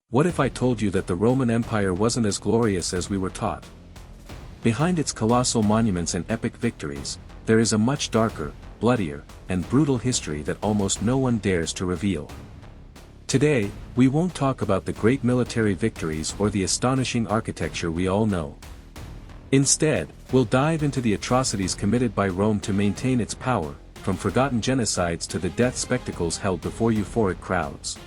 What if I told you that the Roman Empire wasn't as glorious as we were taught? Behind its colossal monuments and epic victories, there is a much darker, bloodier, and brutal history that almost no one dares to reveal. Today, we won't talk about the great military victories or the astonishing architecture we all know. Instead, we'll dive into the atrocities committed by Rome to maintain its power, from forgotten genocides to the death spectacles held before euphoric crowds.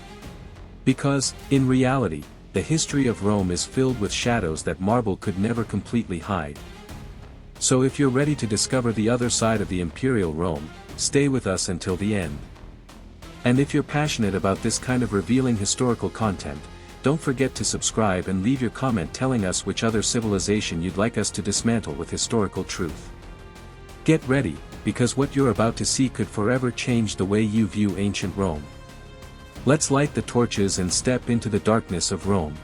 Because, in reality, the history of Rome is filled with shadows that marble could never completely hide. So if you're ready to discover the other side of the Imperial Rome, stay with us until the end. And if you're passionate about this kind of revealing historical content, don't forget to subscribe and leave your comment telling us which other civilization you'd like us to dismantle with historical truth. Get ready, because what you're about to see could forever change the way you view ancient Rome. Let's light the torches and step into the darkness of Rome.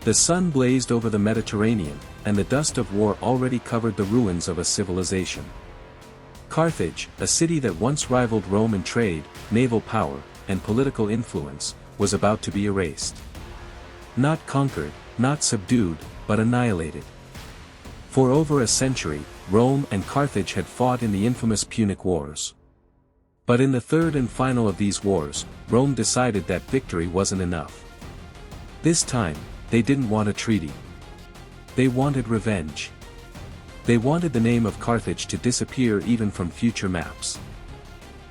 The sun blazed over the Mediterranean, and the dust of war already covered the ruins of a civilization. Carthage, a city that once rivaled Rome in trade, naval power, and political influence, was about to be erased. Not conquered, not subdued, but annihilated. For over a century, Rome and Carthage had fought in the infamous Punic Wars. But in the third and final of these wars, Rome decided that victory wasn't enough. This time, they didn't want a treaty. They wanted revenge. They wanted the name of Carthage to disappear even from future maps.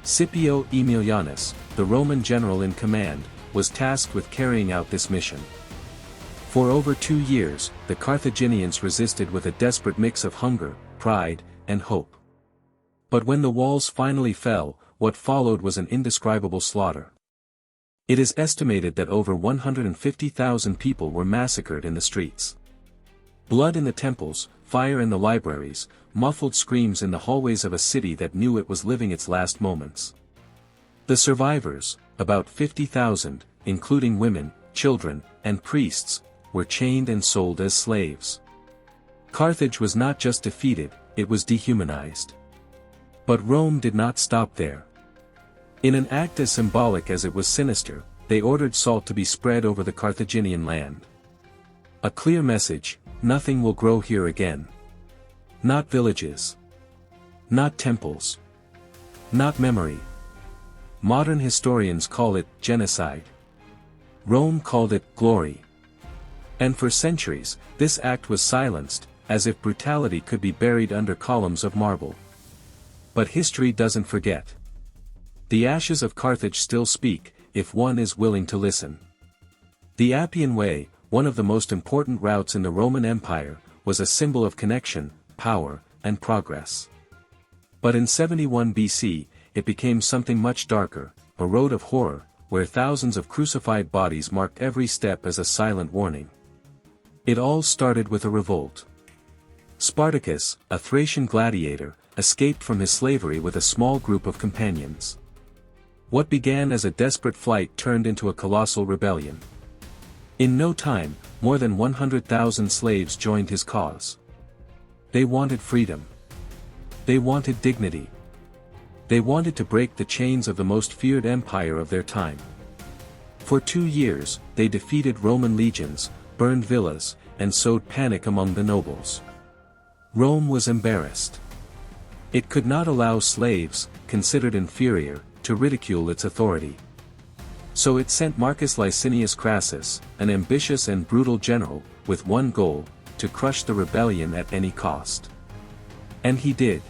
Scipio Aemilianus, the Roman general in command, was tasked with carrying out this mission. For over 2 years, the Carthaginians resisted with a desperate mix of hunger, pride, and hope. But when the walls finally fell, what followed was an indescribable slaughter. It is estimated that over 150,000 people were massacred in the streets. Blood in the temples, fire in the libraries, muffled screams in the hallways of a city that knew it was living its last moments. The survivors, about 50,000, including women, children, and priests, were chained and sold as slaves. Carthage was not just defeated, it was dehumanized. But Rome did not stop there. In an act as symbolic as it was sinister, they ordered salt to be spread over the Carthaginian land. A clear message: nothing will grow here again. Not villages. Not temples. Not memory. Modern historians call it genocide. Rome called it glory. And for centuries, this act was silenced, as if brutality could be buried under columns of marble. But history doesn't forget. The ashes of Carthage still speak, if one is willing to listen. The Appian Way, one of the most important routes in the Roman Empire, was a symbol of connection, power, and progress. But in 71 BC, it became something much darker, a road of horror, where thousands of crucified bodies marked every step as a silent warning. It all started with a revolt. Spartacus, a Thracian gladiator, escaped from his slavery with a small group of companions. What began as a desperate flight turned into a colossal rebellion. In no time, more than 100,000 slaves joined his cause. They wanted freedom. They wanted dignity. They wanted to break the chains of the most feared empire of their time. For 2 years, they defeated Roman legions, burned villas, and sowed panic among the nobles. Rome was embarrassed. It could not allow slaves, considered inferior, to ridicule its authority. So it sent Marcus Licinius Crassus, an ambitious and brutal general, with one goal: to crush the rebellion at any cost. And he did.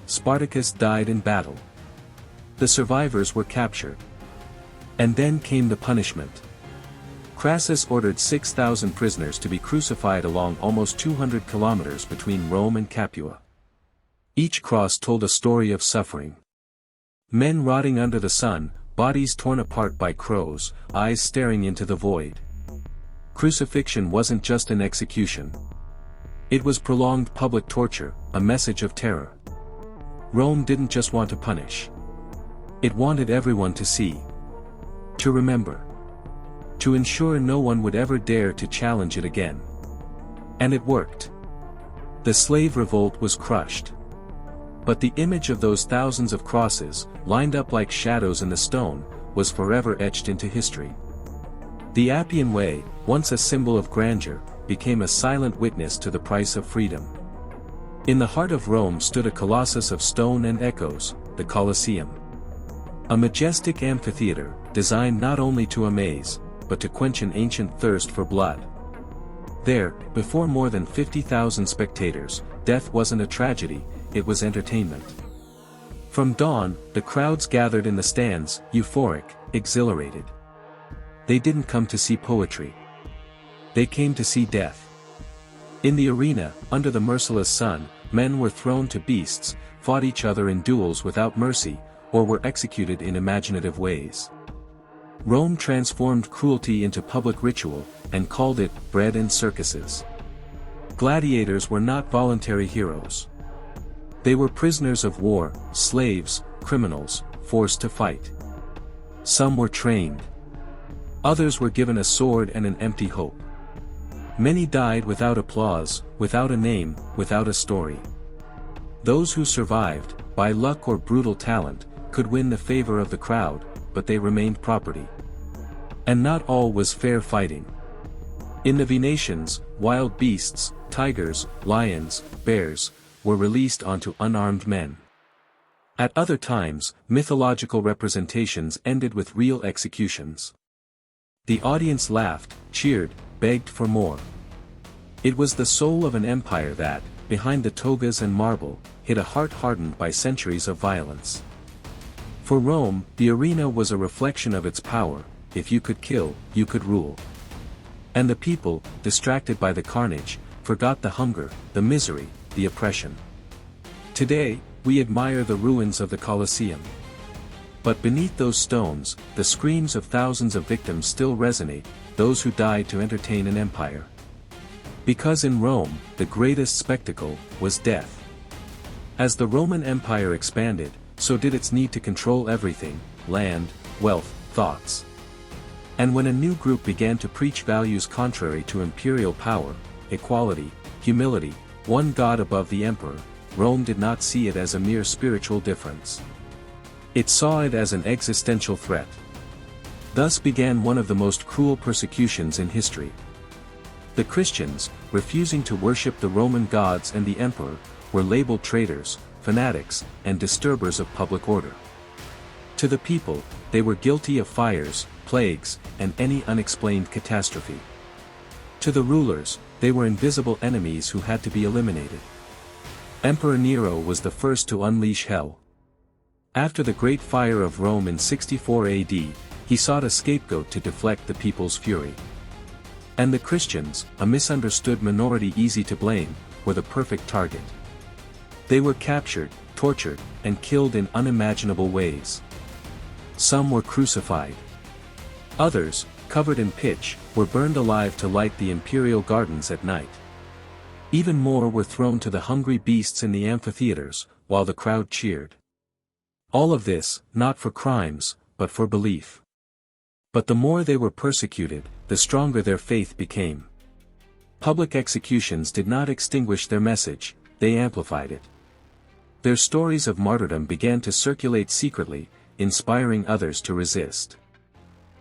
Spartacus died in battle. The survivors were captured. And then came the punishment. Crassus ordered 6,000 prisoners to be crucified along almost 200 kilometers between Rome and Capua. Each cross told a story of suffering. Men rotting under the sun, bodies torn apart by crows, eyes staring into the void. Crucifixion wasn't just an execution. It was prolonged public torture, a message of terror. Rome didn't just want to punish. It wanted everyone to see. To remember. To ensure no one would ever dare to challenge it again. And it worked. The slave revolt was crushed. But the image of those thousands of crosses, lined up like shadows in the stone, was forever etched into history. The Appian Way, once a symbol of grandeur, became a silent witness to the price of freedom. In the heart of Rome stood a colossus of stone and echoes, the Colosseum. A majestic amphitheater, designed not only to amaze, but to quench an ancient thirst for blood. There, before more than 50,000 spectators, death wasn't a tragedy, it was entertainment. From dawn, the crowds gathered in the stands, euphoric, exhilarated. They didn't come to see poetry. They came to see death. In the arena, under the merciless sun, men were thrown to beasts, fought each other in duels without mercy, or were executed in imaginative ways. Rome transformed cruelty into public ritual, and called it bread and circuses. Gladiators were not voluntary heroes. They were prisoners of war, slaves, criminals, forced to fight. Some were trained. Others were given a sword and an empty hope. Many died without applause, without a name, without a story. Those who survived, by luck or brutal talent, could win the favor of the crowd, but they remained property. And not all was fair fighting. In the Venetians, wild beasts, tigers, lions, bears, were released onto unarmed men. At other times, mythological representations ended with real executions. The audience laughed, cheered, begged for more. It was the soul of an empire that, behind the togas and marble, hid a heart hardened by centuries of violence. For Rome, the arena was a reflection of its power. If you could kill, you could rule. And the people, distracted by the carnage, forgot the hunger, the misery, the oppression. Today, we admire the ruins of the Colosseum. But beneath those stones, the screams of thousands of victims still resonate, those who died to entertain an empire. Because in Rome, the greatest spectacle was death. As the Roman Empire expanded, so did its need to control everything: land, wealth, thoughts. And when a new group began to preach values contrary to imperial power, equality, humility, one God above the emperor, Rome did not see it as a mere spiritual difference. It saw it as an existential threat. Thus began one of the most cruel persecutions in history. The Christians, refusing to worship the Roman gods and the emperor, were labeled traitors, fanatics, and disturbers of public order. To the people, they were guilty of fires, plagues, and any unexplained catastrophe. To the rulers, they were invisible enemies who had to be eliminated. Emperor Nero was the first to unleash hell. After the Great Fire of Rome in 64 AD, he sought a scapegoat to deflect the people's fury. And the Christians, a misunderstood minority easy to blame, were the perfect target. They were captured, tortured, and killed in unimaginable ways. Some were crucified. Others, covered in pitch, were burned alive to light the imperial gardens at night. Even more were thrown to the hungry beasts in the amphitheaters, while the crowd cheered. All of this, not for crimes, but for belief. But the more they were persecuted, the stronger their faith became. Public executions did not extinguish their message, they amplified it. Their stories of martyrdom began to circulate secretly, inspiring others to resist.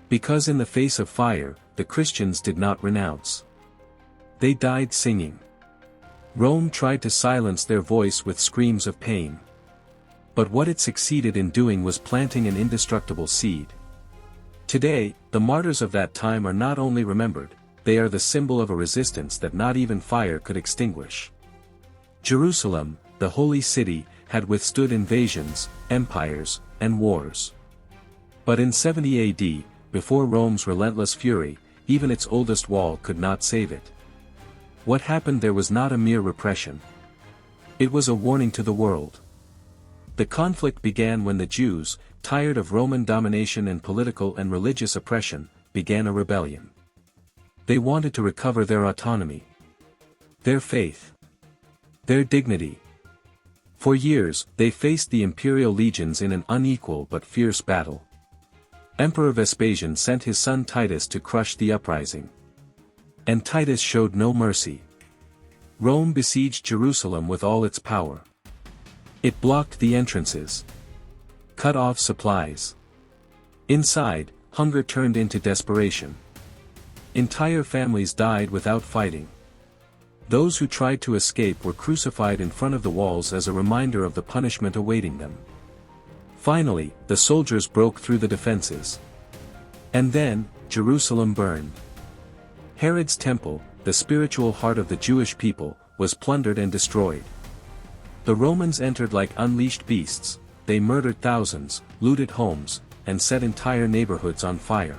Because in the face of fire, the Christians did not renounce. They died singing. Rome tried to silence their voice with screams of pain. But what it succeeded in doing was planting an indestructible seed. Today, the martyrs of that time are not only remembered, they are the symbol of a resistance that not even fire could extinguish. Jerusalem, the holy city, had withstood invasions, empires, and wars. But in 70 AD, before Rome's relentless fury, even its oldest wall could not save it. What happened there was not a mere repression. It was a warning to the world. The conflict began when the Jews, tired of Roman domination and political and religious oppression, began a rebellion. They wanted to recover their autonomy, their faith, their dignity. For years, they faced the imperial legions in an unequal but fierce battle. Emperor Vespasian sent his son Titus to crush the uprising. And Titus showed no mercy. Rome besieged Jerusalem with all its power. It blocked the entrances, cut off supplies. Inside, hunger turned into desperation. Entire families died without fighting. Those who tried to escape were crucified in front of the walls as a reminder of the punishment awaiting them. Finally, the soldiers broke through the defenses. And then, Jerusalem burned. Herod's temple, the spiritual heart of the Jewish people, was plundered and destroyed. The Romans entered like unleashed beasts. They murdered thousands, looted homes, and set entire neighborhoods on fire.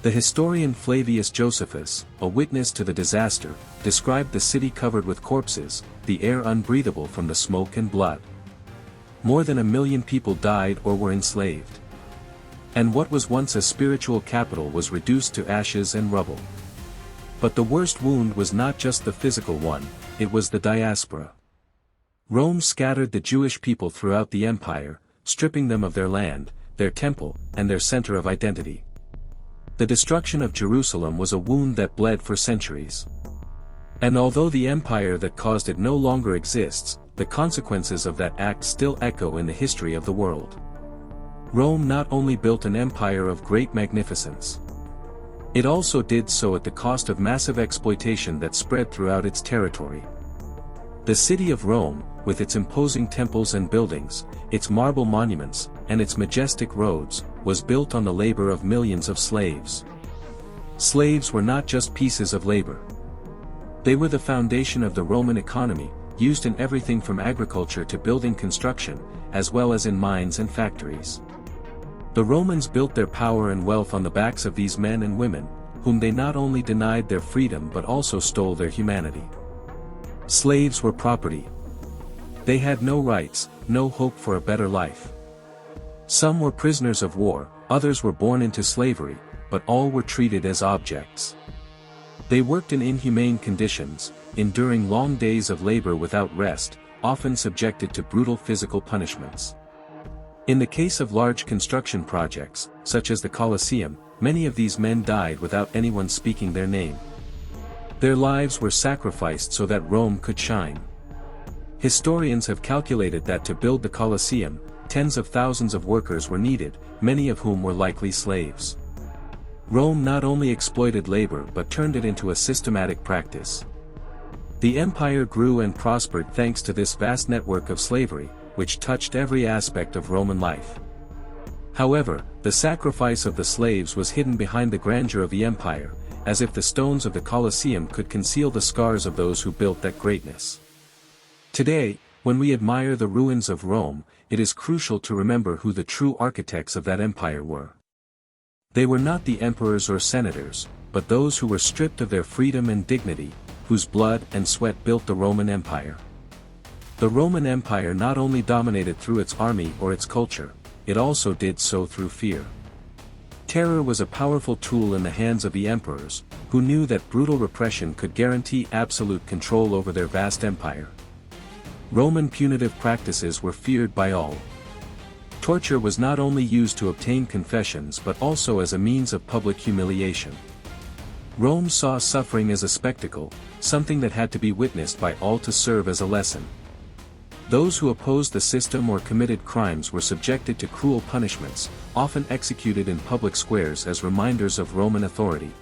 The historian Flavius Josephus, a witness to the disaster, described the city covered with corpses, the air unbreathable from the smoke and blood. More than 1 million people died or were enslaved. And what was once a spiritual capital was reduced to ashes and rubble. But the worst wound was not just the physical one, it was the diaspora. Rome scattered the Jewish people throughout the empire, stripping them of their land, their temple, and their center of identity. The destruction of Jerusalem was a wound that bled for centuries. And although the empire that caused it no longer exists, the consequences of that act still echo in the history of the world. Rome not only built an empire of great magnificence. It also did so at the cost of massive exploitation that spread throughout its territory. The city of Rome, with its imposing temples and buildings, its marble monuments, and its majestic roads, was built on the labor of millions of slaves. Slaves were not just pieces of labor. They were the foundation of the Roman economy, used in everything from agriculture to building construction, as well as in mines and factories. The Romans built their power and wealth on the backs of these men and women, whom they not only denied their freedom but also stole their humanity. Slaves were property. They had no rights, no hope for a better life. Some were prisoners of war, others were born into slavery, but all were treated as objects. They worked in inhumane conditions, enduring long days of labor without rest, often subjected to brutal physical punishments. In the case of large construction projects, such as the Colosseum, many of these men died without anyone speaking their name. Their lives were sacrificed so that Rome could shine. Historians have calculated that to build the Colosseum, tens of thousands of workers were needed, many of whom were likely slaves. Rome not only exploited labor but turned it into a systematic practice. The empire grew and prospered thanks to this vast network of slavery, which touched every aspect of Roman life. However, the sacrifice of the slaves was hidden behind the grandeur of the empire, as if the stones of the Colosseum could conceal the scars of those who built that greatness. Today, when we admire the ruins of Rome, it is crucial to remember who the true architects of that empire were. They were not the emperors or senators, but those who were stripped of their freedom and dignity, whose blood and sweat built the Roman Empire. The Roman Empire not only dominated through its army or its culture, it also did so through fear. Terror was a powerful tool in the hands of the emperors, who knew that brutal repression could guarantee absolute control over their vast empire. Roman punitive practices were feared by all. Torture was not only used to obtain confessions but also as a means of public humiliation. Rome saw suffering as a spectacle, something that had to be witnessed by all to serve as a lesson. Those who opposed the system or committed crimes were subjected to cruel punishments, often executed in public squares as reminders of Roman authority.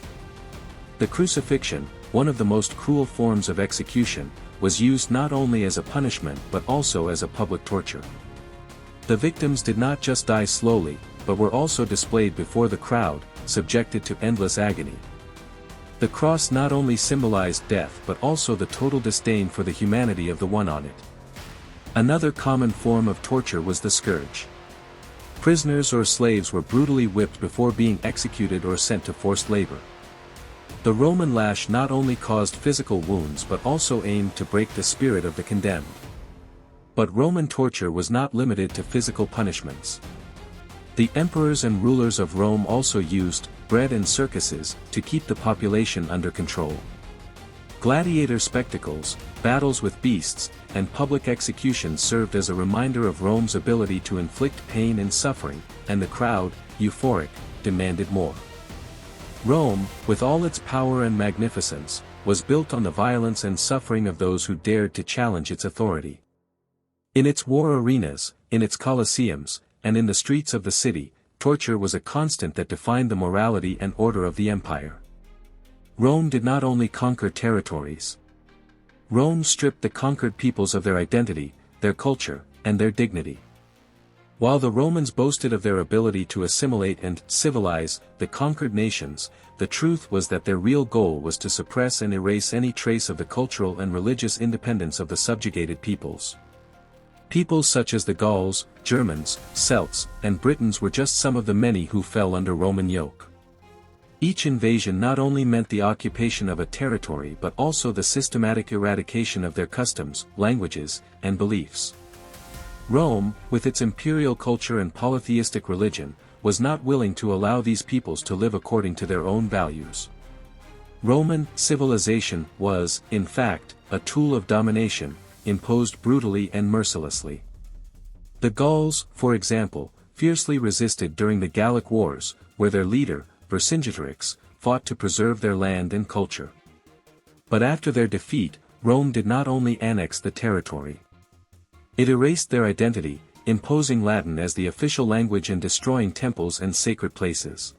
The crucifixion, one of the most cruel forms of execution, was used not only as a punishment but also as a public torture. The victims did not just die slowly, but were also displayed before the crowd, subjected to endless agony. The cross not only symbolized death but also the total disdain for the humanity of the one on it. Another common form of torture was the scourge. Prisoners or slaves were brutally whipped before being executed or sent to forced labor. The Roman lash not only caused physical wounds but also aimed to break the spirit of the condemned. But Roman torture was not limited to physical punishments. The emperors and rulers of Rome also used bread and circuses to keep the population under control. Gladiator spectacles, battles with beasts, and public executions served as a reminder of Rome's ability to inflict pain and suffering, and the crowd, euphoric, demanded more. Rome, with all its power and magnificence, was built on the violence and suffering of those who dared to challenge its authority. In its war arenas, in its colosseums, and in the streets of the city, torture was a constant that defined the morality and order of the empire. Rome did not only conquer territories. Rome stripped the conquered peoples of their identity, their culture, and their dignity. While the Romans boasted of their ability to assimilate and civilize the conquered nations, the truth was that their real goal was to suppress and erase any trace of the cultural and religious independence of the subjugated peoples. Peoples such as the Gauls, Germans, Celts, and Britons were just some of the many who fell under Roman yoke. Each invasion not only meant the occupation of a territory but also the systematic eradication of their customs, languages, and beliefs. Rome, with its imperial culture and polytheistic religion, was not willing to allow these peoples to live according to their own values. Roman civilization was, in fact, a tool of domination, imposed brutally and mercilessly. The Gauls, for example, fiercely resisted during the Gallic Wars, where their leader, Vercingetorix, fought to preserve their land and culture. But after their defeat, Rome did not only annex the territory. It erased their identity, imposing Latin as the official language and destroying temples and sacred places.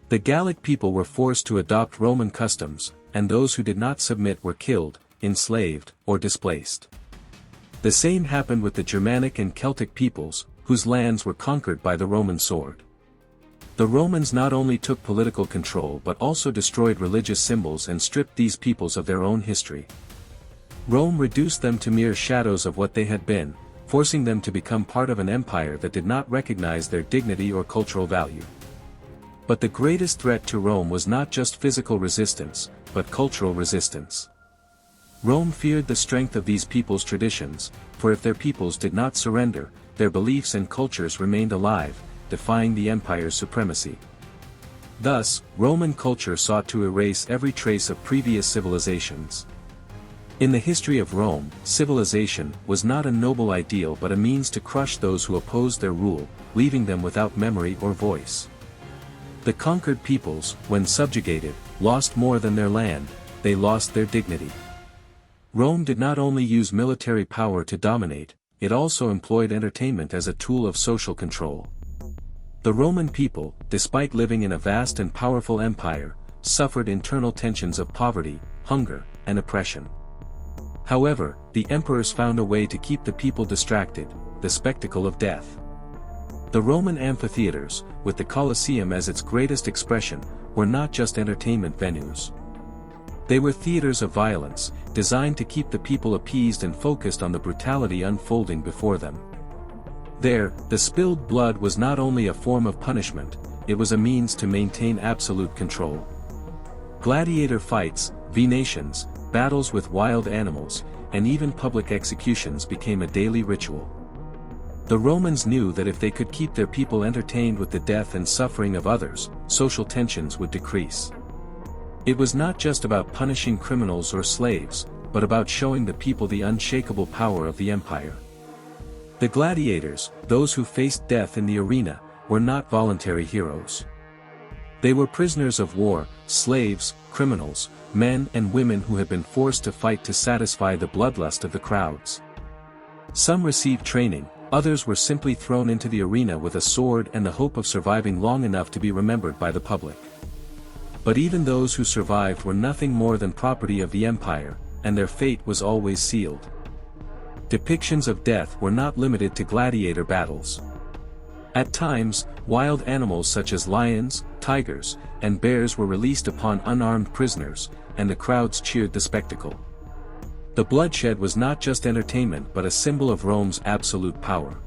The Gallic people were forced to adopt Roman customs, and those who did not submit were killed, enslaved, or displaced. The same happened with the Germanic and Celtic peoples, whose lands were conquered by the Roman sword. The Romans not only took political control but also destroyed religious symbols and stripped these peoples of their own history. Rome reduced them to mere shadows of what they had been, forcing them to become part of an empire that did not recognize their dignity or cultural value. But the greatest threat to Rome was not just physical resistance, but cultural resistance. Rome feared the strength of these people's traditions, for if their peoples did not surrender, their beliefs and cultures remained alive, defying the empire's supremacy. Thus, Roman culture sought to erase every trace of previous civilizations. In the history of Rome, civilization was not a noble ideal but a means to crush those who opposed their rule, leaving them without memory or voice. The conquered peoples, when subjugated, lost more than their land, they lost their dignity. Rome did not only use military power to dominate, it also employed entertainment as a tool of social control. The Roman people, despite living in a vast and powerful empire, suffered internal tensions of poverty, hunger, and oppression. However, the emperors found a way to keep the people distracted: the spectacle of death. The Roman amphitheaters, with the Colosseum as its greatest expression, were not just entertainment venues. They were theaters of violence, designed to keep the people appeased and focused on the brutality unfolding before them. There, the spilled blood was not only a form of punishment, it was a means to maintain absolute control. Gladiator fights, venations, battles with wild animals, and even public executions became a daily ritual. The Romans knew that if they could keep their people entertained with the death and suffering of others, social tensions would decrease. It was not just about punishing criminals or slaves, but about showing the people the unshakable power of the empire. The gladiators, those who faced death in the arena, were not voluntary heroes. They were prisoners of war, slaves, criminals, men and women who had been forced to fight to satisfy the bloodlust of the crowds. Some received training, others were simply thrown into the arena with a sword and the hope of surviving long enough to be remembered by the public. But even those who survived were nothing more than property of the empire, and their fate was always sealed. Depictions of death were not limited to gladiator battles. At times, wild animals such as lions, tigers, and bears were released upon unarmed prisoners, and the crowds cheered the spectacle. The bloodshed was not just entertainment but a symbol of Rome's absolute power.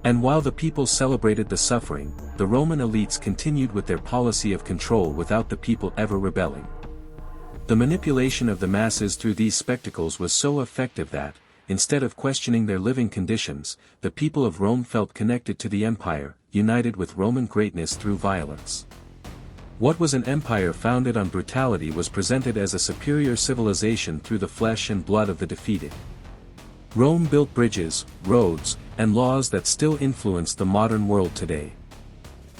And while the people celebrated the suffering, the Roman elites continued with their policy of control without the people ever rebelling. The manipulation of the masses through these spectacles was so effective that, instead of questioning their living conditions, the people of Rome felt connected to the empire, united with Roman greatness through violence. What was an empire founded on brutality was presented as a superior civilization through the flesh and blood of the defeated. Rome built bridges, roads, and laws that still influence the modern world today.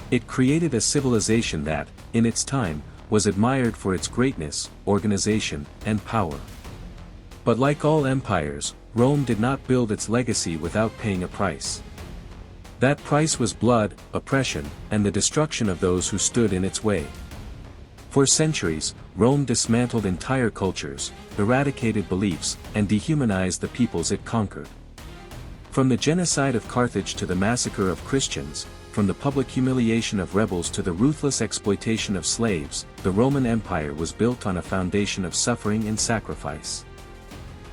It created a civilization that, in its time, was admired for its greatness, organization, and power. But like all empires, Rome did not build its legacy without paying a price. That price was blood, oppression, and the destruction of those who stood in its way. For centuries, Rome dismantled entire cultures, eradicated beliefs, and dehumanized the peoples it conquered. From the genocide of Carthage to the massacre of Christians, from the public humiliation of rebels to the ruthless exploitation of slaves, the Roman Empire was built on a foundation of suffering and sacrifice.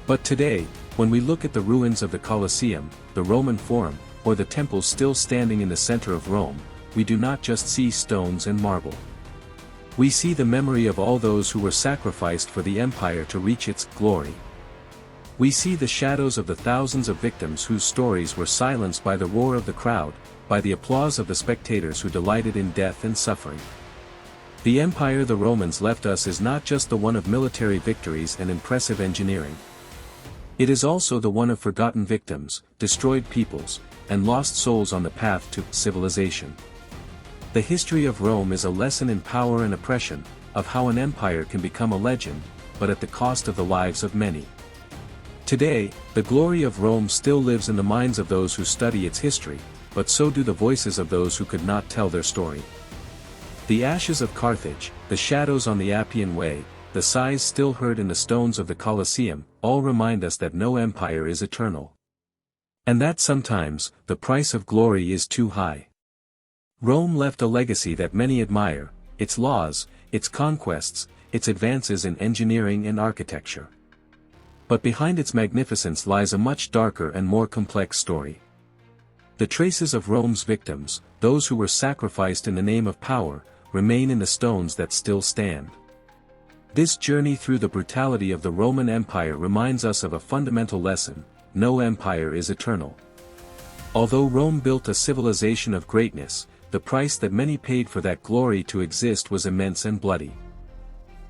But today, when we look at the ruins of the Colosseum, the Roman Forum, or the temples still standing in the center of Rome, we do not just see stones and marble. We see the memory of all those who were sacrificed for the empire to reach its glory. We see the shadows of the thousands of victims whose stories were silenced by the roar of the crowd, by the applause of the spectators who delighted in death and suffering. The empire the Romans left us is not just the one of military victories and impressive engineering. It is also the one of forgotten victims, destroyed peoples, and lost souls on the path to civilization. The history of Rome is a lesson in power and oppression, of how an empire can become a legend, but at the cost of the lives of many. Today, the glory of Rome still lives in the minds of those who study its history, but so do the voices of those who could not tell their story. The ashes of Carthage, the shadows on the Appian Way, the sighs still heard in the stones of the Colosseum, all remind us that no empire is eternal. And that sometimes, the price of glory is too high. Rome left a legacy that many admire, its laws, its conquests, its advances in engineering and architecture. But behind its magnificence lies a much darker and more complex story. The traces of Rome's victims, those who were sacrificed in the name of power, remain in the stones that still stand. This journey through the brutality of the Roman Empire reminds us of a fundamental lesson: no empire is eternal. Although Rome built a civilization of greatness, the price that many paid for that glory to exist was immense and bloody.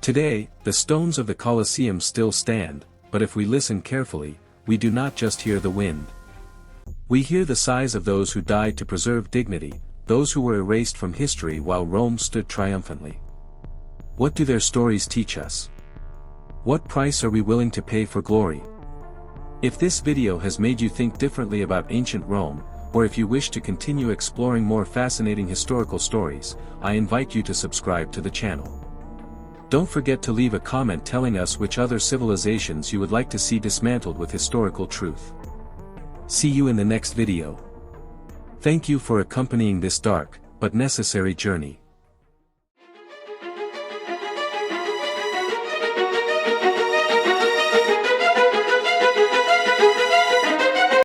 Today, the stones of the Colosseum still stand, but if we listen carefully, we do not just hear the wind. We hear the sighs of those who died to preserve dignity, those who were erased from history while Rome stood triumphantly. What do their stories teach us? What price are we willing to pay for glory? If this video has made you think differently about ancient Rome, or if you wish to continue exploring more fascinating historical stories, I invite you to subscribe to the channel. Don't forget to leave a comment telling us which other civilizations you would like to see dismantled with historical truth. See you in the next video. Thank you for accompanying this dark, but necessary journey.